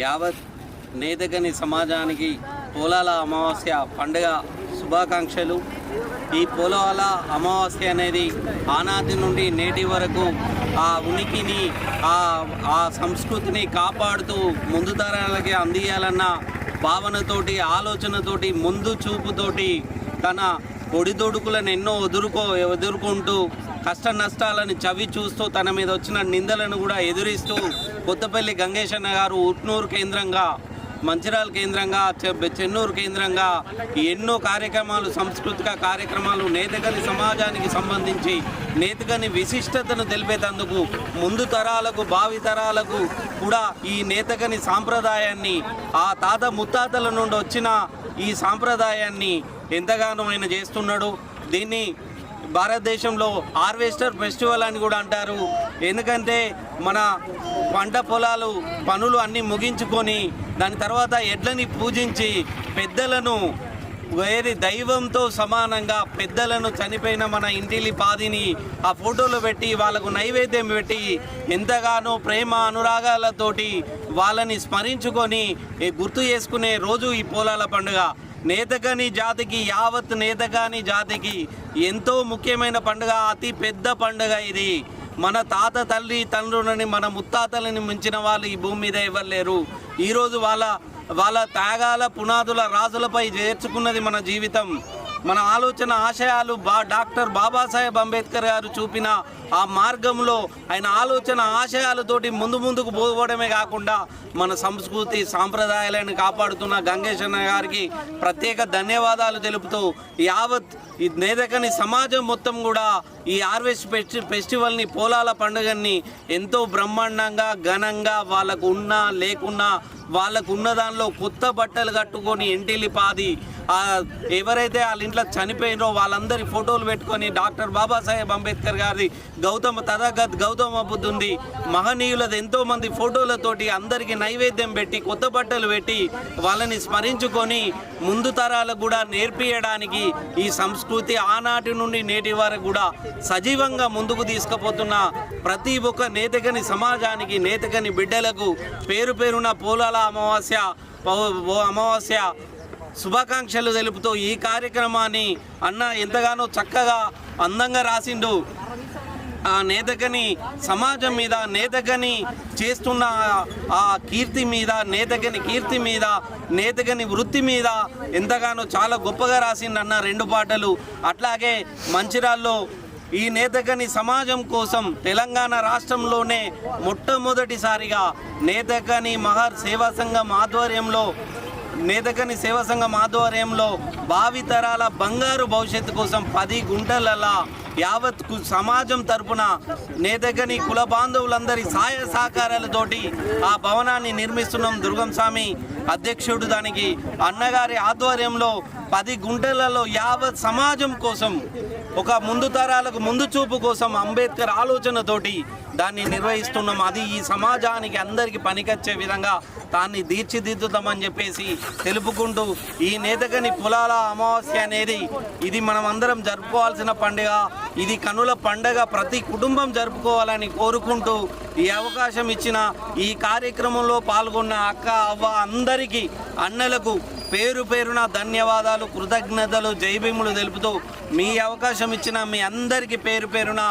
యావత్ నేతగని సమాజానికి పోలాల అమావాస్య పండుగ శుభాకాంక్షలు. ఈ పోలాల అమావాస్య అనేది ఆనాటి నుండి నేటి వరకు ఆ ఉనికిని ఆ సంస్కృతిని కాపాడుతూ ముందు తరాలకి అందియాలన్న భావనతోటి ఆలోచనతోటి ముందు చూపుతోటి తన ఒడిదొడుకులను ఎన్నో ఎదుర్కొంటూ కష్ట నష్టాలను చవి చూస్తూ తన మీద వచ్చిన నిందలను కూడా ఎదురిస్తూ కొత్తపల్లి గంగేశన్న గారు ఉట్నూరు కేంద్రంగా, మంచిర్యాల కేంద్రంగా, చెన్నూరు కేంద్రంగా ఎన్నో కార్యక్రమాలు, సాంస్కృతిక కార్యక్రమాలు నేతగని సమాజానికి సంబంధించి నేతగని విశిష్టతను తెలిపేందుకు ముందు తరాలకు భావి తరాలకు కూడా ఈ నేతగని సాంప్రదాయాన్ని ఆ తాత ముత్తాతల నుండి వచ్చిన ఈ సాంప్రదాయాన్ని ఎంతగానో ఆయన చేస్తున్నాడు. దీన్ని భారతదేశంలో హార్వెస్టర్ ఫెస్టివల్ అని కూడా అంటారు. ఎందుకంటే మన పంట పొలాలు పనులు అన్నీ ముగించుకొని దాని తర్వాత ఎడ్లని పూజించి పెద్దలను వేరే దైవంతో సమానంగా పెద్దలను చనిపోయిన మన ఇంటిలి పాదిని ఆ ఫోటోలు పెట్టి వాళ్ళకు నైవేద్యం పెట్టి ఎంతగానో ప్రేమ అనురాగాలతోటి వాళ్ళని స్మరించుకొని గుర్తు చేసుకునే రోజు ఈ పోలాల పండుగ. నేతగని జాతికి, యావత్ నేతగని జాతికి ఎంతో ముఖ్యమైన పండుగ, అతి పెద్ద పండుగ ఇది. మన తాత తల్లి తండ్రులని, మన ముత్తాతలని మించిన వాళ్ళు ఈ భూమి మీద ఇవ్వలేరు. ఈరోజు వాళ్ళ త్యాగాల పునాదుల రాజులపై చేర్చుకున్నది మన జీవితం. మన ఆలోచన ఆశయాలు డాక్టర్ బాబాసాహెబ్ అంబేద్కర్ గారు చూపిన ఆ మార్గంలో ఆయన ఆలోచన ఆశయాలతోటి ముందుకు పోవడమే కాకుండా మన సంస్కృతి సాంప్రదాయాలను కాపాడుతున్న గంగేశన్న గారికి ప్రత్యేక ధన్యవాదాలు తెలుపుతూ యావత్ ఈ నేతగని సమాజం మొత్తం కూడా ఈ హార్వెస్ట్ ఫెస్టివల్ని, పోలాల పండుగని ఎంతో బ్రహ్మాండంగా ఘనంగా వాళ్ళకు ఉన్నా లేకున్నా వాళ్ళకు ఉన్న దానిలో కొత్త బట్టలు కట్టుకొని ఇంటిలి పాది ఎవరైతే వాళ్ళ ఇంట్లో చనిపోయినో వాళ్ళందరి ఫోటోలు పెట్టుకొని డాక్టర్ బాబాసాహెబ్ అంబేద్కర్ గారి గౌతమ బుద్ధుంది మహనీయులది ఎంతోమంది ఫోటోలతోటి అందరికీ నైవేద్యం పెట్టి కొత్త బట్టలు పెట్టి వాళ్ళని స్మరించుకొని ముందు తరాలకు కూడా నేర్పియడానికి ఈ సంస్కృతి ఆనాటి నుండి నేటి వరకు కూడా సజీవంగా ముందుకు తీసుకుపోతున్న ప్రతి ఒక్క నేతగని సమాజానికి, నేతగని బిడ్డలకు పేరు పేరున పోలాల అమావాస్య శుభాకాంక్షలు తెలుపుతూ ఈ కార్యక్రమాన్ని అన్న ఎంతగానో చక్కగా అందంగా రాసిండు. ఆ నేతగని సమాజం మీద, నేతగని చేస్తున్న ఆ కీర్తి మీద, నేతగని కీర్తి మీద, నేతగని వృత్తి మీద ఎంతగానో చాలా గొప్పగా రాసిండు అన్న 2 పాటలు. అట్లాగే మంచిర్యాలలో ఈ నేతగని సమాజం కోసం తెలంగాణ రాష్ట్రంలోనే మొట్టమొదటిసారిగా నేతగని మహర్ సేవా సంఘం ఆధ్వర్యంలో భావితరాల బంగారు భవిష్యత్తు కోసం 10 గుంటలలా యావత్ సమాజం తరపున నేతగని కుల బాంధవులందరి సహాయ సహకారాలతోటి ఆ భవనాన్ని నిర్మిస్తున్నాం. దుర్గం స్వామి అధ్యక్షుడు దానికి అన్నగారి ఆధ్వర్యంలో 10 గుంటలలో యావత్ సమాజం కోసం, ఒక ముందు తరాలకు ముందు చూపు కోసం అంబేద్కర్ ఆలోచనతోటి దాన్ని నిర్వహిస్తున్నాం. అది ఈ సమాజానికి అందరికీ పనికొచ్చే విధంగా దాన్ని తీర్చిదిద్దుతామని చెప్పేసి తెలుపుకుంటూ ఈ నేతగని పొలాల అమావాస్య అనేది ఇది మనం అందరం జరుపుకోవాల్సిన పండుగ. ఇది కనుల పండుగ, ప్రతి కుటుంబం జరుపుకోవాలని కోరుకుంటూ ఈ అవకాశం ఇచ్చిన ఈ కార్యక్రమంలో పాల్గొన్న అక్క, అవ్వ అందరికీ, అన్నలకు పేరు పేరున ధన్యవాదాలు, కృతజ్ఞతలు, జైభీములు తెలుపుతూ మీ అవకాశం ఇచ్చిన మీ అందరికీ పేరు పేరున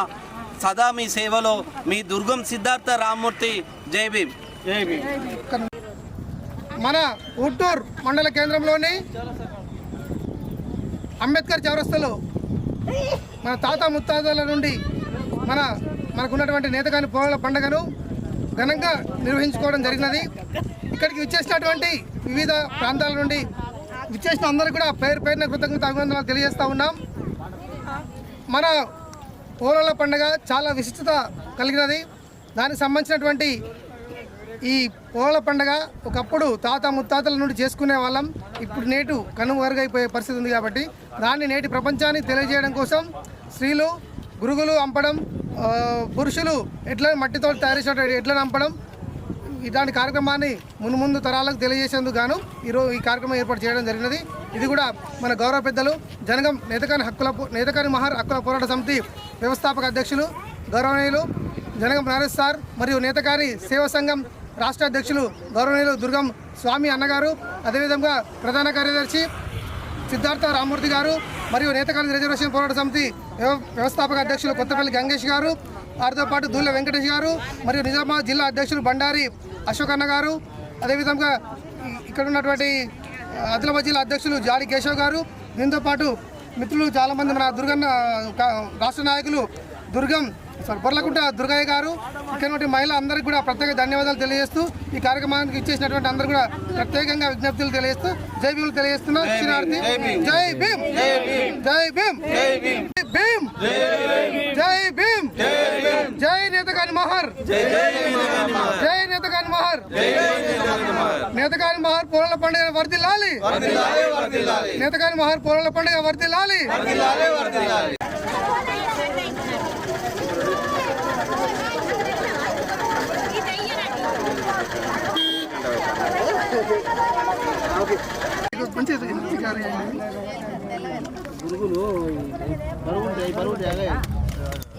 సదా మీ సేవలో మీ దుర్గం సిద్ధార్థ రామ్మూర్తి. జై భీమ్. జై భీమ్. మన ఉట్టూరు మండల కేంద్రంలోని అంబేద్కర్ చౌరస్తాలో మన తాత ముత్తాతల నుండి మనకున్నటువంటి నేతగాని పోలాల పండుగను ఘనంగా నిర్వహించుకోవడం జరిగినది. ఇక్కడికి విచ్చేసినటువంటి వివిధ ప్రాంతాల నుండి విచ్చేసిన అందరూ కూడా పేరున కృతజ్ఞత అభినందనలు తెలియజేస్తూ ఉన్నాం. మన పోలాల పండుగ చాలా విశిష్టత కలిగినది. దానికి సంబంధించినటువంటి ఈ పోలాల పండుగ ఒకప్పుడు తాత ముత్తాతల నుండి చేసుకునే వాళ్ళం. ఇప్పుడు నేటు కనుమరుగైపోయే పరిస్థితి ఉంది కాబట్టి దాన్ని నేటి ప్రపంచానికి తెలియజేయడం కోసం స్త్రీలు గురుగులు అంపడం, పురుషులు ఎడ్లను మట్టితో తయారు చేసిన ఎడ్లను అంపడం, ఇలాంటి కార్యక్రమాన్ని ముందు తరాలకు తెలియజేసేందుకు గాను ఈరోజు ఈ కార్యక్రమం ఏర్పాటు చేయడం జరిగినది. ఇది కూడా మన గౌరవ పెద్దలు జనగం నేతకాని మహర్ హక్కుల పోరాట సమితి వ్యవస్థాపక అధ్యక్షులు గౌరవనీయులు జనగం నరేష్ సార్ మరియు నేతకాని సేవా సంఘం రాష్ట్ర అధ్యక్షులు గౌరవనీయులు దుర్గం స్వామి అన్నగారు, అదేవిధంగా ప్రధాన కార్యదర్శి సిద్ధార్థ రామూర్తి గారు మరియు నేతకాని రిజర్వేషన్ పోరాట సమితి వ్యవస్థాపక అధ్యక్షులు కొత్తపల్లి గంగేష్ గారు, వారితో పాటు దూళ్ళ వెంకటేష్ గారు మరియు నిజామాబాద్ జిల్లా అధ్యక్షులు బండారి అశోక్ అన్న గారు, అదేవిధంగా ఇక్కడ ఉన్నటువంటి ఆదిలాబాద్ జిల్లా అధ్యక్షులు జాడి కేశవ్ గారు, దీంతో పాటు మిత్రులు చాలామంది మన దుర్గన్న రాష్ట్ర నాయకులు పొర్లకుంట దుర్గయ్య గారు, ఇక్కడ మహిళ అందరికీ కూడా ప్రత్యేక ధన్యవాదాలు తెలియజేస్తూ ఈ కార్యక్రమానికి ఇచ్చేసినటువంటి అందరూ కూడా ప్రత్యేకంగా విజ్ఞప్తులు తెలియజేస్తూ జై భీములు తెలియజేస్తున్నా. శ్రీనార్థి జై భీమ్, జై భీమ్, భీమ్, జై భీమ్, జై నేతకాని మహర్, జై నేతకాని మహర్, నేతకాని మహర్ పోరాల పండుగ వర్ధిల్లాలి, నేతకాని మహర్ పోరాల పండుగ వర్ధిల్లాలి. పురుగులు బరువు ఉంటాయి